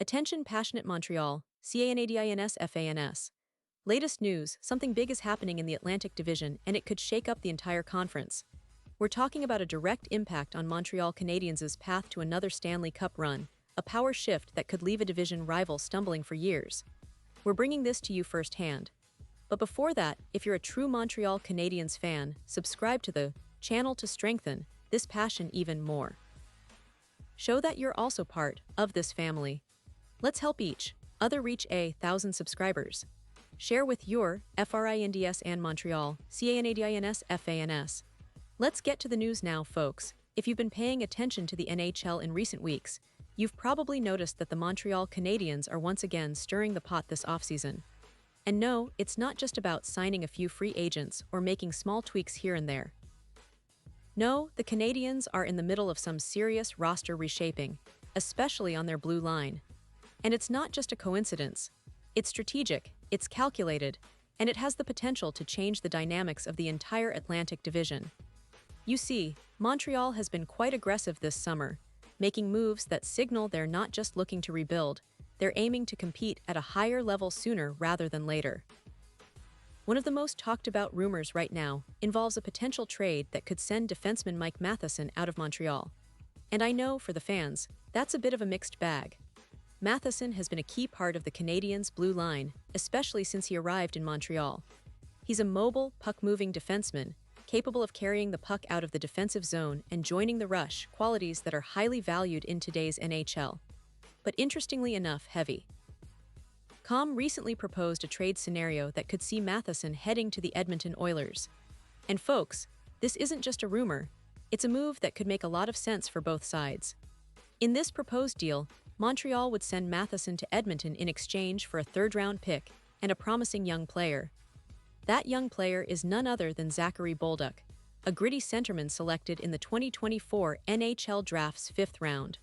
Attention passionate Montreal, Canadiens fans. Latest news, something big is happening in the Atlantic Division and it could shake up the entire conference. We're talking about a direct impact on Montreal Canadiens' path to another Stanley Cup run, a power shift that could leave a division rival stumbling for years. We're bringing this to you firsthand. But before that, if you're a true Montreal Canadiens fan, subscribe to the channel to strengthen this passion even more. Show that you're also part of this family. Let's help each other reach 1,000 subscribers. Share with your FRINDS and Montreal, Canadiens fans. Let's get to the news now, folks. If you've been paying attention to the NHL in recent weeks, you've probably noticed that the Montreal Canadiens are once again stirring the pot this offseason. And no, it's not just about signing a few free agents or making small tweaks here and there. No, the Canadiens are in the middle of some serious roster reshaping, especially on their blue line. And it's not just a coincidence. It's strategic, it's calculated, and it has the potential to change the dynamics of the entire Atlantic Division. You see, Montreal has been quite aggressive this summer, making moves that signal they're not just looking to rebuild, they're aiming to compete at a higher level sooner rather than later. One of the most talked about rumors right now involves a potential trade that could send defenseman Mike Matheson out of Montreal. And I know, for the fans, that's a bit of a mixed bag. Matheson has been a key part of the Canadiens' blue line, especially since he arrived in Montreal. He's a mobile, puck-moving defenseman, capable of carrying the puck out of the defensive zone and joining the rush, qualities that are highly valued in today's NHL. But interestingly enough, heavy. Com recently proposed a trade scenario that could see Matheson heading to the Edmonton Oilers. And folks, this isn't just a rumor, it's a move that could make a lot of sense for both sides. In this proposed deal, Montreal would send Matheson to Edmonton in exchange for a third-round pick and a promising young player. That young player is none other than Zachary Bolduc, a gritty centerman selected in the 2024 NHL Draft's 5th round.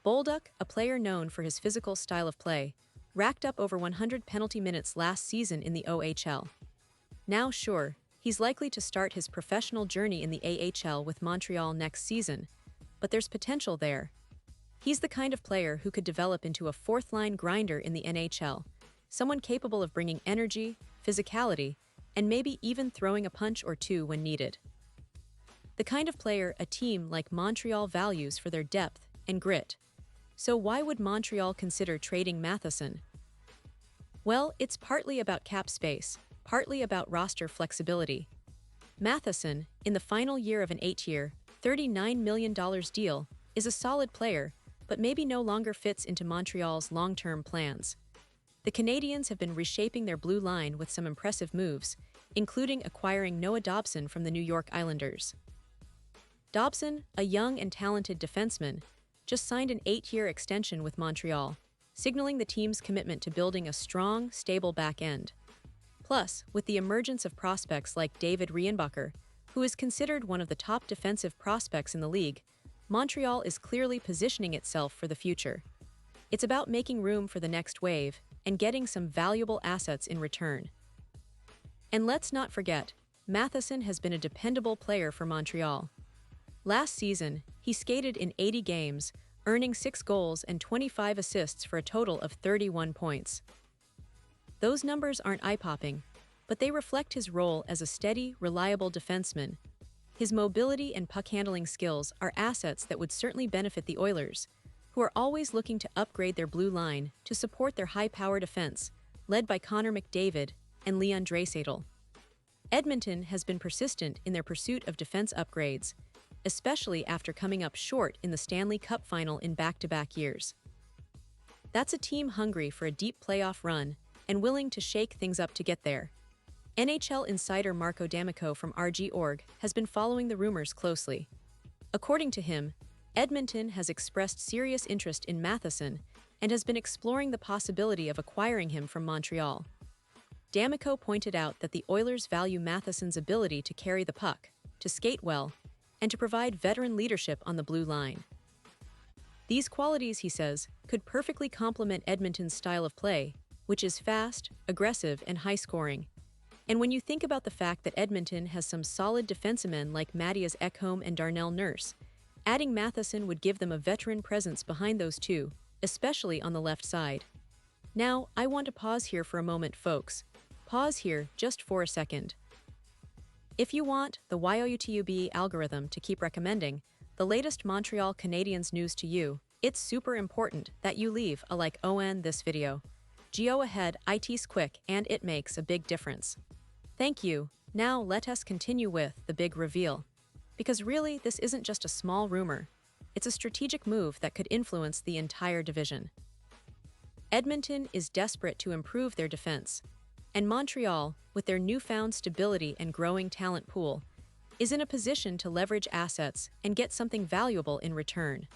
Bolduc, a player known for his physical style of play, racked up over 100 penalty minutes last season in the OHL. Now sure, he's likely to start his professional journey in the AHL with Montreal next season, but there's potential there. He's the kind of player who could develop into a fourth-line grinder in the NHL, someone capable of bringing energy, physicality, and maybe even throwing a punch or two when needed. The kind of player a team like Montreal values for their depth and grit. So why would Montreal consider trading Matheson? Well, it's partly about cap space, partly about roster flexibility. Matheson, in the final year of an 8-year, $39 million deal, is a solid player, but maybe no longer fits into Montreal's long-term plans. The Canadiens have been reshaping their blue line with some impressive moves, including acquiring Noah Dobson from the New York Islanders. Dobson, a young and talented defenseman, just signed an 8-year extension with Montreal, signaling the team's commitment to building a strong, stable back end. Plus, with the emergence of prospects like David Rienbacher, who is considered one of the top defensive prospects in the league, Montreal is clearly positioning itself for the future. It's about making room for the next wave and getting some valuable assets in return. And let's not forget, Matheson has been a dependable player for Montreal. Last season, he skated in 80 games, earning 6 goals and 25 assists for a total of 31 points. Those numbers aren't eye-popping, but they reflect his role as a steady, reliable defenseman. His mobility and puck-handling skills are assets that would certainly benefit the Oilers, who are always looking to upgrade their blue line to support their high-power defense, led by Connor McDavid and Leon Draisaitl. Edmonton has been persistent in their pursuit of defense upgrades, especially after coming up short in the Stanley Cup final in back-to-back years. That's a team hungry for a deep playoff run and willing to shake things up to get there. NHL insider Marco D'Amico from RG.org has been following the rumors closely. According to him, Edmonton has expressed serious interest in Matheson and has been exploring the possibility of acquiring him from Montreal. D'Amico pointed out that the Oilers value Matheson's ability to carry the puck, to skate well, and to provide veteran leadership on the blue line. These qualities, he says, could perfectly complement Edmonton's style of play, which is fast, aggressive, and high-scoring. And when you think about the fact that Edmonton has some solid defensemen like Matthias Ekholm and Darnell Nurse, adding Matheson would give them a veteran presence behind those two, especially on the left side. Now, I want to pause here for a moment, folks. Pause here just for a second. If you want the YouTube algorithm to keep recommending the latest Montreal Canadiens news to you, it's super important that you leave a like on this video. Go ahead, it's quick and it makes a big difference. Thank you. Now let us continue with the big reveal. Because really, this isn't just a small rumor. It's a strategic move that could influence the entire division. Edmonton is desperate to improve their defense, and Montreal, with their newfound stability and growing talent pool, is in a position to leverage assets and get something valuable in return.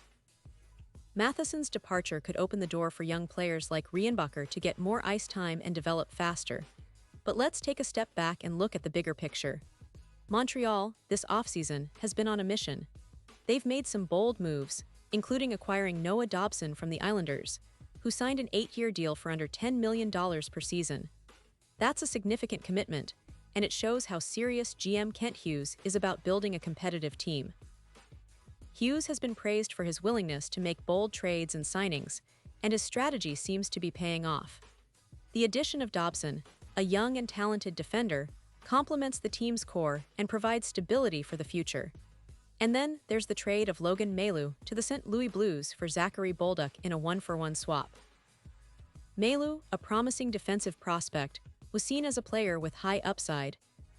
Matheson's departure could open the door for young players like Reinbacher to get more ice time and develop faster. But let's take a step back and look at the bigger picture. Montreal, this offseason, has been on a mission. They've made some bold moves, including acquiring Noah Dobson from the Islanders, who signed an 8-year deal for under $10 million per season. That's a significant commitment, and it shows how serious GM Kent Hughes is about building a competitive team. Hughes has been praised for his willingness to make bold trades and signings, and his strategy seems to be paying off. The addition of Dobson, a young and talented defender, complements the team's core and provides stability for the future. And then there's the trade of Logan Mailloux to the St. Louis Blues for Zachary Bolduc in a 1-for-1 swap. Mailloux, a promising defensive prospect, was seen as a player with high upside,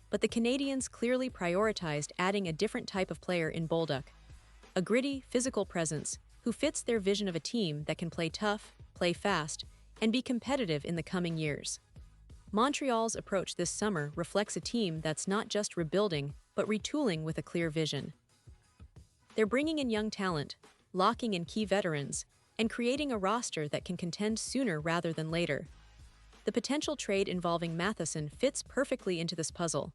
but the Canadiens clearly prioritized adding a different type of player in Bolduc, a gritty, physical presence who fits their vision of a team that can play tough, play fast, and be competitive in the coming years. Montreal's approach this summer reflects a team that's not just rebuilding, but retooling with a clear vision. They're bringing in young talent, locking in key veterans, and creating a roster that can contend sooner rather than later. The potential trade involving Matheson fits perfectly into this puzzle.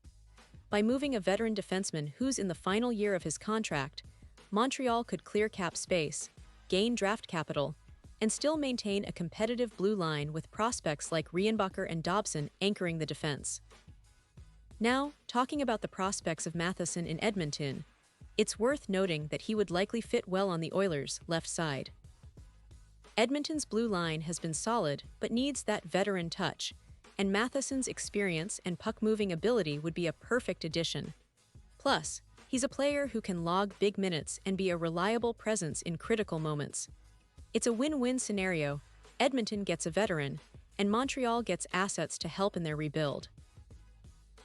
By moving a veteran defenseman who's in the final year of his contract, Montreal could clear cap space, gain draft capital, and still maintain a competitive blue line with prospects like Reinbacher and Dobson anchoring the defense. Now, talking about the prospects of Matheson in Edmonton, it's worth noting that he would likely fit well on the Oilers' left side. Edmonton's blue line has been solid but needs that veteran touch, and Matheson's experience and puck-moving ability would be a perfect addition. Plus, he's a player who can log big minutes and be a reliable presence in critical moments. It's a win-win scenario. Edmonton gets a veteran, and Montreal gets assets to help in their rebuild.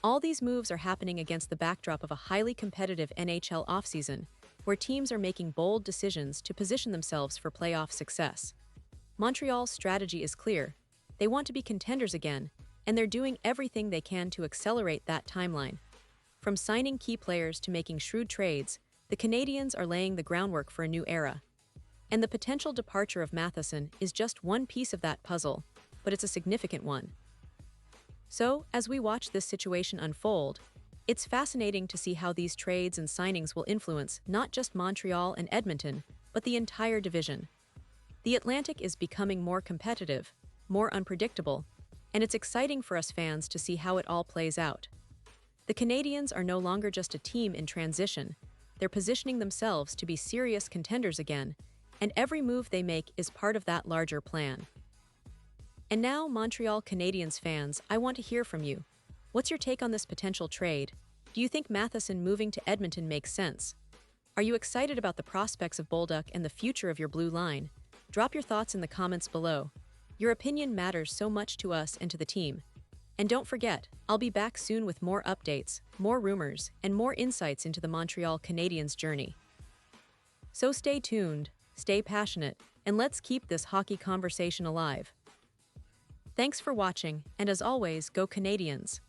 All these moves are happening against the backdrop of a highly competitive NHL offseason, where teams are making bold decisions to position themselves for playoff success. Montreal's strategy is clear. They want to be contenders again, and they're doing everything they can to accelerate that timeline. From signing key players to making shrewd trades, the Canadiens are laying the groundwork for a new era. And the potential departure of Matheson is just one piece of that puzzle, but it's a significant one. So, as we watch this situation unfold, it's fascinating to see how these trades and signings will influence not just Montreal and Edmonton, but the entire division. The Atlantic is becoming more competitive, more unpredictable, and it's exciting for us fans to see how it all plays out. The Canadiens are no longer just a team in transition, they're positioning themselves to be serious contenders again, and every move they make is part of that larger plan. And now, Montreal Canadiens fans, I want to hear from you. What's your take on this potential trade? Do you think Matheson moving to Edmonton makes sense? Are you excited about the prospects of Bolduc and the future of your blue line? Drop your thoughts in the comments below. Your opinion matters so much to us and to the team. And don't forget, I'll be back soon with more updates, more rumors, and more insights into the Montreal Canadiens journey. So stay tuned, stay passionate, and let's keep this hockey conversation alive. Thanks for watching, and as always, go Canadiens!